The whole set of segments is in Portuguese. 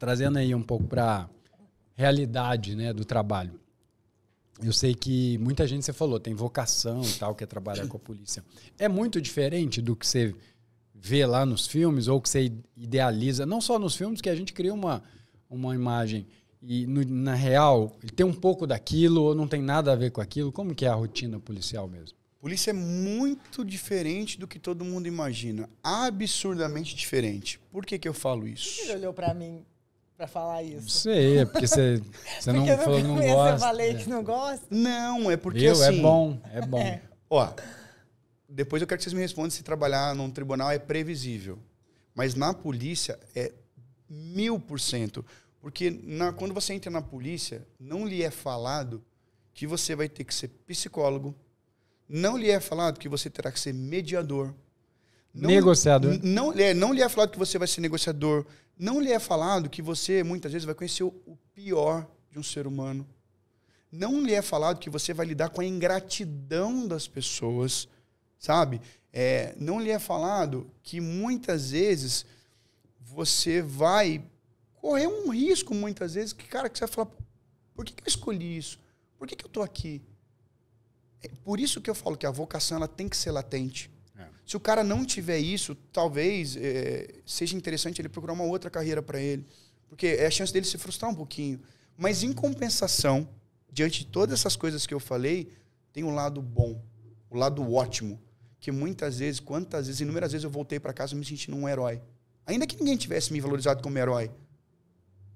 trazendo aí um pouco para realidade, né, do trabalho. Eu sei que muita gente, você falou, tem vocação e tal, quer trabalhar com a polícia. É muito diferente do que você vê lá nos filmes ou que você idealiza, não só nos filmes, que a gente cria uma imagem e na real ele tem um pouco daquilo ou não tem nada a ver com aquilo. Como que é a rotina policial mesmo? Polícia é muito diferente do que todo mundo imagina. Absurdamente diferente. Por que eu falo isso? Por que ele olhou pra mim pra falar isso? Não sei, é porque você não falou que não gosta. Eu falei que não gosta? Não, é porque Viu? assim... É bom, é bom. É. Ó, depois eu quero que vocês me respondam se trabalhar num tribunal é previsível. Mas na polícia é 1000%. Porque quando você entra na polícia, não lhe é falado que você vai ter que ser psicólogo, não lhe é falado que você terá que ser mediador. Negociador. Não lhe é falado que você vai ser negociador. Não lhe é falado que você, muitas vezes, vai conhecer o pior de um ser humano. Não lhe é falado que você vai lidar com a ingratidão das pessoas, sabe? Não lhe é falado que, muitas vezes, você vai correr um risco, muitas vezes, que você vai falar, por que eu escolhi isso? Por que eu estou aqui? É por isso que eu falo que a vocação ela tem que ser latente. Se o cara não tiver isso, talvez seja interessante ele procurar uma outra carreira para ele. Porque é a chance dele se frustrar um pouquinho. Mas, em compensação, diante de todas essas coisas que eu falei, tem um lado bom, o lado ótimo. Que muitas vezes, quantas vezes, inúmeras vezes eu voltei para casa me sentindo um herói. Ainda que ninguém tivesse me valorizado como herói.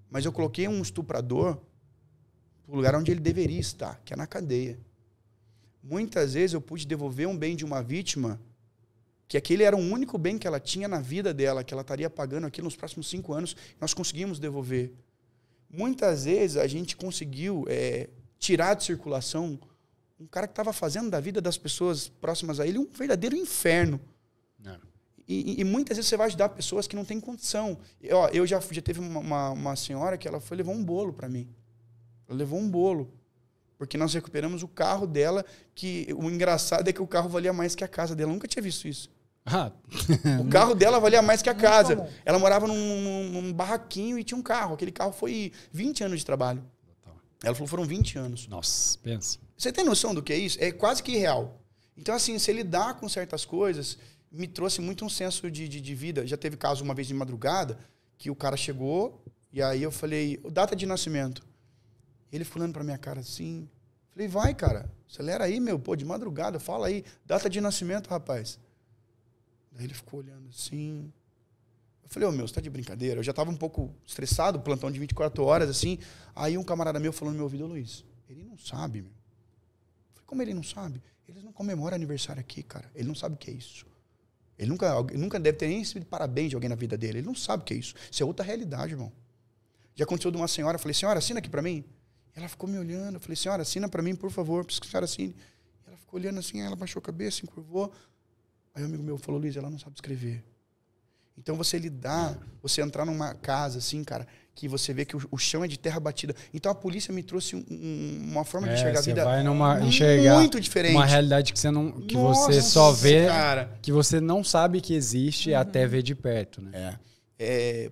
Mas eu coloquei um estuprador no lugar onde ele deveria estar, que é na cadeia. Muitas vezes eu pude devolver um bem de uma vítima que aquele era o único bem que ela tinha na vida dela, que ela estaria pagando aquilo nos próximos 5 anos, nós conseguimos devolver. Muitas vezes a gente conseguiu tirar de circulação um cara que estava fazendo da vida das pessoas próximas a ele um verdadeiro inferno. E muitas vezes você vai ajudar pessoas que não têm condição. Eu já teve uma senhora que ela foi levar um bolo para mim. Ela levou um bolo. Porque nós recuperamos o carro dela, que o engraçado é que o carro valia mais que a casa dela. Eu nunca tinha visto isso. O carro dela valia mais que a casa. Ela morava num barraquinho e tinha um carro. Aquele carro foi 20 anos de trabalho. Ela falou, foram 20 anos. Nossa, pensa. Você tem noção do que é isso? É quase que irreal. Então, assim, você lidar com certas coisas me trouxe muito um senso de vida. Já teve caso uma vez de madrugada que o cara chegou e aí eu falei, data de nascimento. Ele falando pra minha cara assim, falei, vai, cara, acelera aí, meu, pô, de madrugada, fala aí, data de nascimento, rapaz. Daí ele ficou olhando assim. Eu falei, meu, você tá de brincadeira? Eu já tava um pouco estressado, plantão de 24 horas, assim. Aí um camarada meu falou no meu ouvido, Luiz, ele não sabe, meu. Eu falei, como ele não sabe? Eles não comemoram aniversário aqui, cara. Ele não sabe o que é isso. Ele nunca deve ter nem recebido parabéns de alguém na vida dele. Ele não sabe o que é isso. Isso é outra realidade, irmão. Já aconteceu de uma senhora, eu falei, senhora, assina aqui pra mim. Ela ficou me olhando. Eu falei, senhora, assina pra mim, por favor. Preciso que a senhora assine. Ela ficou olhando assim, ela baixou a cabeça, encurvou. Aí um amigo meu falou, Luiz, ela não sabe escrever. Então você você entrar numa casa assim, cara, que você vê que o chão é de terra batida. Então a polícia me trouxe uma forma de enxergar a vida muito diferente. Uma realidade que você não, que Nossa, você só vê, cara. Que você não sabe que existe até ver de perto, né?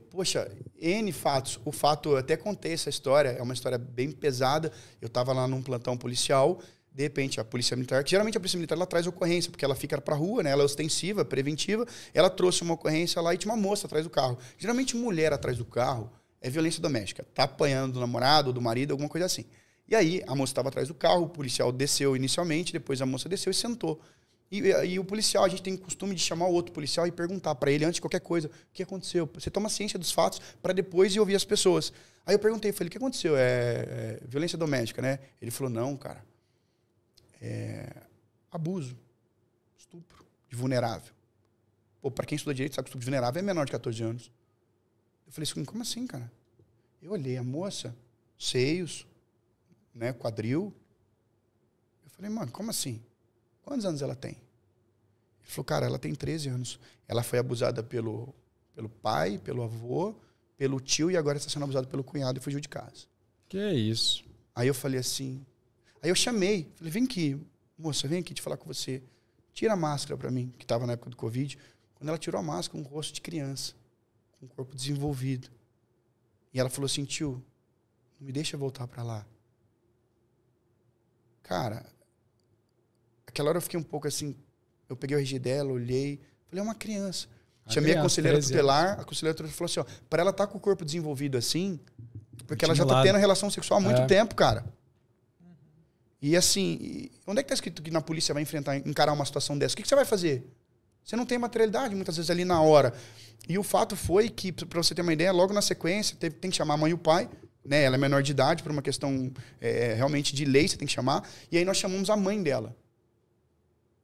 Poxa, N fatos. O fato, eu até contei essa história, é uma história bem pesada. Eu estava lá num plantão policial, de repente a polícia militar, geralmente a polícia militar ela traz ocorrência, porque ela fica pra rua, né? Ela é ostensiva, preventiva. Ela trouxe uma ocorrência lá e tinha uma moça atrás do carro. Geralmente mulher atrás do carro é violência doméstica. Tá apanhando do namorado, do marido, alguma coisa assim. E aí a moça estava atrás do carro, o policial desceu inicialmente, depois a moça desceu e sentou. E o policial, a gente tem o costume de chamar o outro policial e perguntar para ele, antes de qualquer coisa, o que aconteceu? Você toma ciência dos fatos para depois ir ouvir as pessoas. Aí eu perguntei, falei, o que aconteceu? É violência doméstica, né? Ele falou, não, cara. Abuso, estupro de vulnerável. Pô, para quem estuda direito, sabe que estupro de vulnerável é menor de 14 anos. Eu falei assim, como assim, cara? Eu olhei a moça, seios, né, quadril. Eu falei, mano, como assim? Quantos anos ela tem? Ele falou, cara, ela tem 13 anos. Ela foi abusada pelo pai, pelo avô, pelo tio e agora está sendo abusada pelo cunhado e fugiu de casa. Que isso? Aí eu falei assim... Aí eu chamei, falei, vem aqui, moça, vem aqui te falar com você. Tira a máscara para mim, que estava na época do Covid. Quando ela tirou a máscara, um rosto de criança, com um corpo desenvolvido. E ela falou assim, tio, não me deixa voltar pra lá. Cara, aquela hora eu fiquei um pouco assim, eu peguei o RG dela, olhei, falei, é uma criança. Chamei a conselheira tutelar, a conselheira tutelar falou assim, ó, pra ela estar com o corpo desenvolvido assim, porque ela já tá tendo relação sexual há muito tempo, cara. E assim, onde é que tá escrito que na polícia vai encarar uma situação dessa? O que você vai fazer? Você não tem materialidade, muitas vezes, ali na hora. E o fato foi que, pra você ter uma ideia, logo na sequência, tem que chamar a mãe e o pai, né? Ela é menor de idade, por uma questão realmente de lei, você tem que chamar. E aí nós chamamos a mãe dela.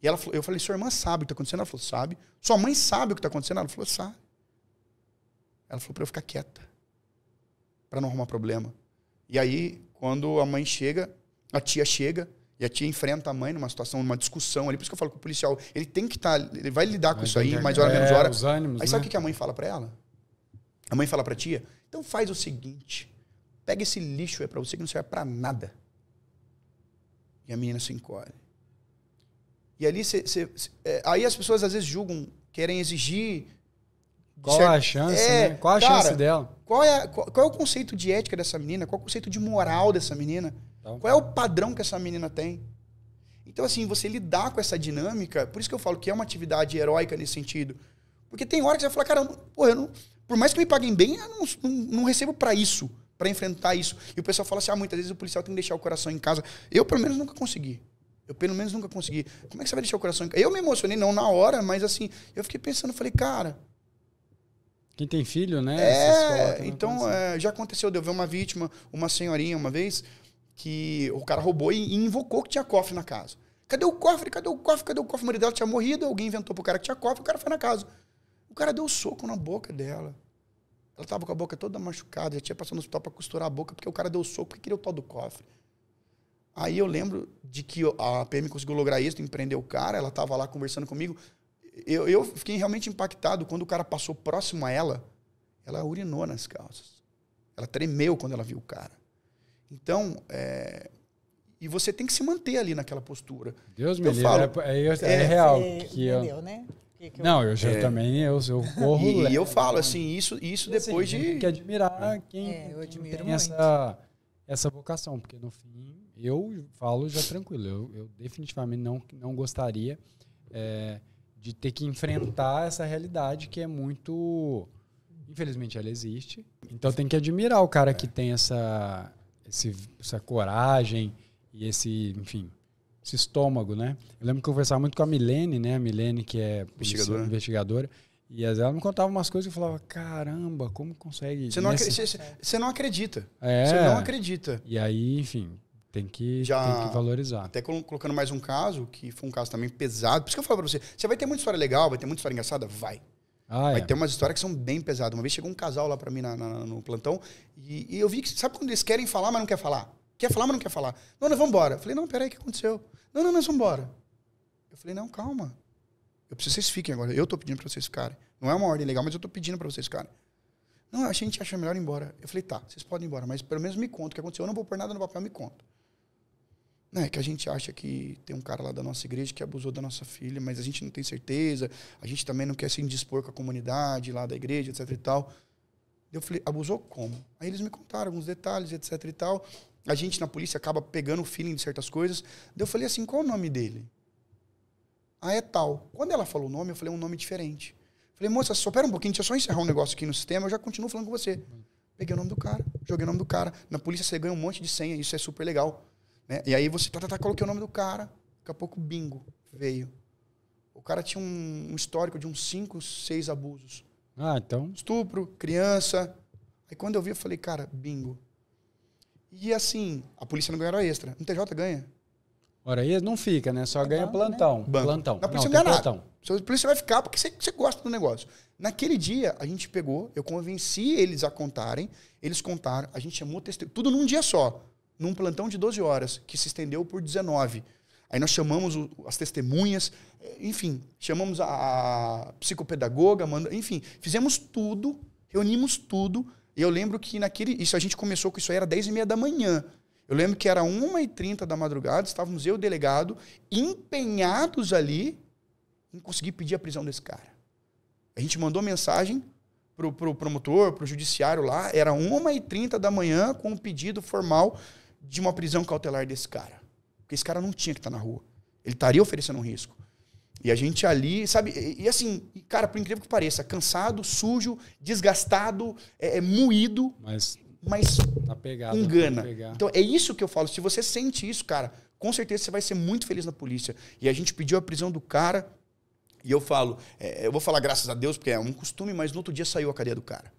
E ela falou, eu falei, sua irmã sabe o que tá acontecendo? Ela falou, sabe. Sua mãe sabe o que tá acontecendo? Ela falou, sabe. Ela falou pra eu ficar quieta, pra não arrumar problema. E aí, quando a mãe chega, a tia chega, e a tia enfrenta a mãe numa situação, numa discussão ali. Por isso que eu falo que o policial, ele tem que estar, ele vai lidar com isso aí, mais hora, menos hora. Os ânimos, aí sabe o que a mãe fala pra ela? A mãe fala pra tia, então faz o seguinte, pega esse lixo aí pra você que não serve pra nada. E a menina se encolhe. E ali, aí as pessoas às vezes julgam, querem exigir... Qual a chance, né? Qual a chance dela? Qual é o conceito de ética dessa menina? Qual é o conceito de moral dessa menina? Qual é o padrão que essa menina tem? Então, assim, você lidar com essa dinâmica, por isso que eu falo que é uma atividade heróica nesse sentido. Porque tem hora que você vai falar, caramba, porra, por mais que me paguem bem, eu não recebo pra isso, pra enfrentar isso. E o pessoal fala assim, muitas vezes o policial tem que deixar o coração em casa. Eu, pelo menos, nunca consegui. Como é que você vai deixar o coração em casa? Eu me emocionei, não na hora, mas assim, eu fiquei pensando, falei, cara... Quem tem filho, né? Então, já aconteceu de eu ver uma vítima, uma senhorinha, uma vez, que o cara roubou e invocou que tinha cofre na casa. Cadê o cofre? Cadê o cofre? Cadê o cofre? O marido dela tinha morrido, alguém inventou pro cara que tinha cofre, o cara foi na casa. O cara deu soco na boca dela. Ela tava com a boca toda machucada, já tinha passado no hospital pra costurar a boca, porque o cara deu soco, porque queria o tal do cofre. Aí eu lembro de que a PM conseguiu lograr isso, empreender o cara, ela tava lá conversando comigo. Eu fiquei realmente impactado quando o cara passou próximo a ela, ela urinou nas calças. Ela tremeu quando ela viu o cara. Então, e você tem que se manter ali naquela postura. Deus me livre, é real. Entendeu, né? Não, eu já também, eu corro. E eu falo assim, isso depois de... Tem que admirar quem tem essa vocação, porque no fim, eu falo já tranquilo, eu definitivamente não gostaria de ter que enfrentar essa realidade que é muito... Infelizmente ela existe. Então tem que admirar o cara que tem essa coragem e esse estômago, né? Eu lembro que eu conversava muito com a Milene, né? A Milene, que é investigadora. E às vezes ela me contava umas coisas e eu falava, caramba, como consegue... Você não acredita. Você não acredita. E aí, enfim... Tem que valorizar. Até colocando mais um caso, que foi um caso também pesado. Por isso que eu falo pra você, você vai ter muita história legal, vai ter muita história engraçada? Vai. Vai ter umas histórias que são bem pesadas. Uma vez chegou um casal lá pra mim no plantão, e eu vi que, sabe quando eles querem falar, mas não quer falar? Quer falar, mas não quer falar. Não, nós vamos embora. Eu falei, não, peraí, o que aconteceu? Não, nós vamos embora. Eu falei, não, calma. Eu preciso que vocês fiquem agora. Eu tô pedindo pra vocês ficarem. Não é uma ordem legal, mas eu tô pedindo pra vocês ficarem. Não, a gente acha melhor ir embora. Eu falei, tá, vocês podem ir embora, mas pelo menos me conta o que aconteceu. Eu não vou pôr nada no papel, me conta. Não, é que a gente acha que tem um cara lá da nossa igreja que abusou da nossa filha, mas a gente não tem certeza, a gente também não quer se indispor com a comunidade lá da igreja, etc e tal. Eu falei, abusou como? Aí eles me contaram alguns detalhes, etc e tal. A gente na polícia acaba pegando o feeling de certas coisas. Eu falei assim, qual o nome dele? É tal. Quando ela falou o nome, eu falei um nome diferente. Falei, moça, só pera um pouquinho, deixa eu só encerrar um negócio aqui no sistema, eu já continuo falando com você. Peguei o nome do cara, joguei o nome do cara. Na polícia você ganha um monte de senha, isso é super legal. Né? E aí você coloquei o nome do cara, daqui a pouco bingo veio. O cara tinha um histórico de uns 5, 6 abusos. Então... Estupro, criança. Aí quando eu vi, eu falei, cara, bingo. E assim, a polícia não ganha hora extra. No TJ ganha. Hora extra não fica, né? Só ganha plantão. Né? Plantão. Na polícia não ganha nada. A polícia vai ficar porque você gosta do negócio. Naquele dia, a gente pegou, eu convenci eles a contarem, eles contaram, a gente chamou testemunho, tudo num dia só. Num plantão de 12 horas, que se estendeu por 19. Aí nós chamamos as testemunhas, enfim, chamamos a psicopedagoga, enfim, fizemos tudo, reunimos tudo. E eu lembro que isso a gente começou com isso aí, era 10h30 da manhã. Eu lembro que era 1h30 da madrugada, estávamos eu e o delegado empenhados ali em conseguir pedir a prisão desse cara. A gente mandou mensagem pro promotor, pro judiciário lá, era 1h30 da manhã com um pedido formal de uma prisão cautelar desse cara. Porque esse cara não tinha que estar na rua. Ele estaria oferecendo um risco. E a gente ali, sabe? E assim, cara, por incrível que pareça, cansado, sujo, desgastado, moído, mas tá pegado, engana. Então é isso que eu falo. Se você sente isso, cara, com certeza você vai ser muito feliz na polícia. E a gente pediu a prisão do cara. E eu falo, eu vou falar graças a Deus, porque é um costume, mas no outro dia saiu a cadeia do cara.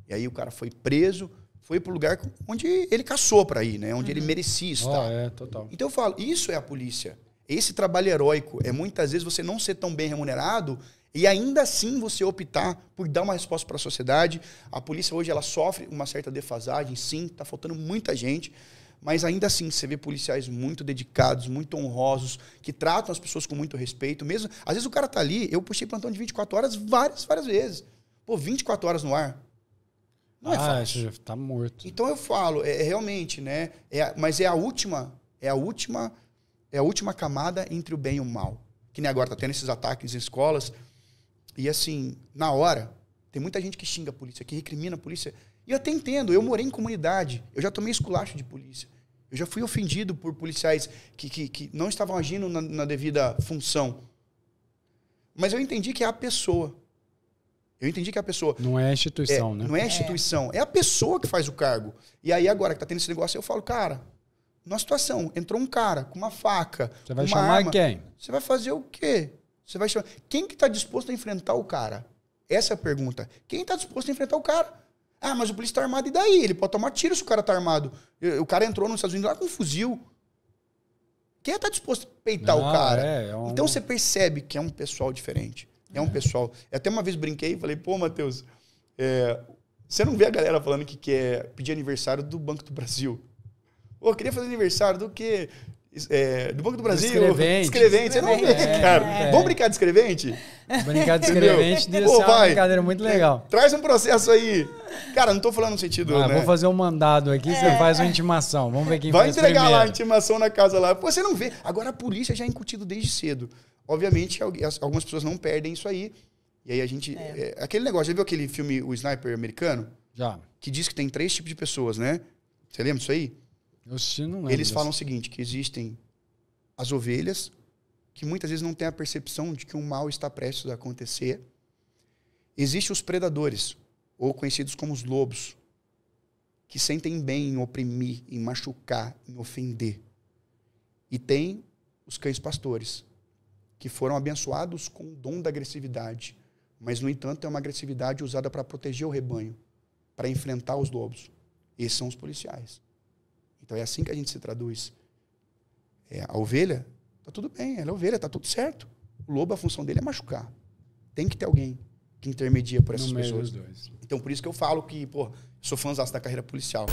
E aí o cara foi preso, foi pro lugar onde ele caçou pra ir, né? Onde ele merecia estar. Total. Então eu falo, isso é a polícia. Esse trabalho heróico é muitas vezes você não ser tão bem remunerado e ainda assim você optar por dar uma resposta para a sociedade. A polícia hoje ela sofre uma certa defasagem, sim, tá faltando muita gente. Mas ainda assim, você vê policiais muito dedicados, muito honrosos, que tratam as pessoas com muito respeito. Mesmo, às vezes o cara tá ali, eu puxei plantão de 24 horas várias vezes. Pô, 24 horas no ar. Não é fácil. Já tá morto. Então eu falo, realmente, né? Mas é a última camada entre o bem e o mal. Que nem agora tá tendo esses ataques em escolas. E assim, na hora, tem muita gente que xinga a polícia, que recrimina a polícia. E eu até entendo, eu morei em comunidade, eu já tomei esculacho de polícia. Eu já fui ofendido por policiais que não estavam agindo na devida função. Mas eu entendi que é a pessoa. Não é a instituição, né? Não é a instituição, é a pessoa que faz o cargo. E aí agora que tá tendo esse negócio, eu falo, cara, numa situação, entrou um cara com uma faca, você vai uma chamar arma, quem? Você vai fazer o quê? Você vai chamar... Quem que tá disposto a enfrentar o cara? Essa é a pergunta. Quem tá disposto a enfrentar o cara? Ah, mas o polícia tá armado, e daí? Ele pode tomar tiro se o cara tá armado. O cara entrou nos Estados Unidos lá com um fuzil. Quem tá disposto a peitar o cara? Então você percebe que é um pessoal diferente. É um pessoal... Eu até uma vez brinquei e falei, pô, Matheus, você não vê a galera falando que quer pedir aniversário do Banco do Brasil? Pô, eu queria fazer aniversário do quê? Do Banco do Brasil? Escrevente. Você não vê, cara. Vamos brincar de escrevente? Brincar de escrevente devia ser uma brincadeira muito legal. Traz um processo aí. Cara, não tô falando no sentido, né? Vou fazer um mandado aqui, você faz uma intimação. Vamos ver quem vai faz entregar primeiro. lá a intimação na casa lá. Pô, você não vê. Agora a polícia já é incutido desde cedo. Obviamente, algumas pessoas não perdem isso aí. E aí a gente... aquele negócio, já viu aquele filme, O Sniper Americano? Já. Que diz que tem 3 tipos de pessoas, né? Você lembra disso aí? Eu não lembro. Eles falam o seguinte, que existem as ovelhas, que muitas vezes não têm a percepção de que um mal está prestes a acontecer. Existem os predadores, ou conhecidos como os lobos, que sentem bem em oprimir, em machucar, em ofender. E tem os cães pastores, que foram abençoados com o dom da agressividade, mas, no entanto, é uma agressividade usada para proteger o rebanho, para enfrentar os lobos. Esses são os policiais. Então é assim que a gente se traduz. A ovelha, tá tudo bem, ela é ovelha, tá tudo certo. O lobo, a função dele é machucar. Tem que ter alguém que intermedia por essas pessoas. Então por isso que eu falo que, pô, sou fãzaço da carreira policial.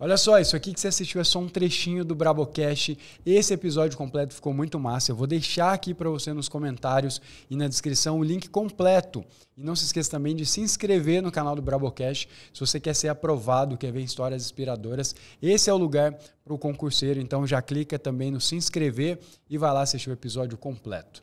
Olha só, isso aqui que você assistiu é só um trechinho do Brabocast. Esse episódio completo ficou muito massa. Eu vou deixar aqui para você nos comentários e na descrição o link completo. E não se esqueça também de se inscrever no canal do Brabocast se você quer ser aprovado, quer ver histórias inspiradoras. Esse é o lugar para o concurseiro, então já clica também no se inscrever e vai lá assistir o episódio completo.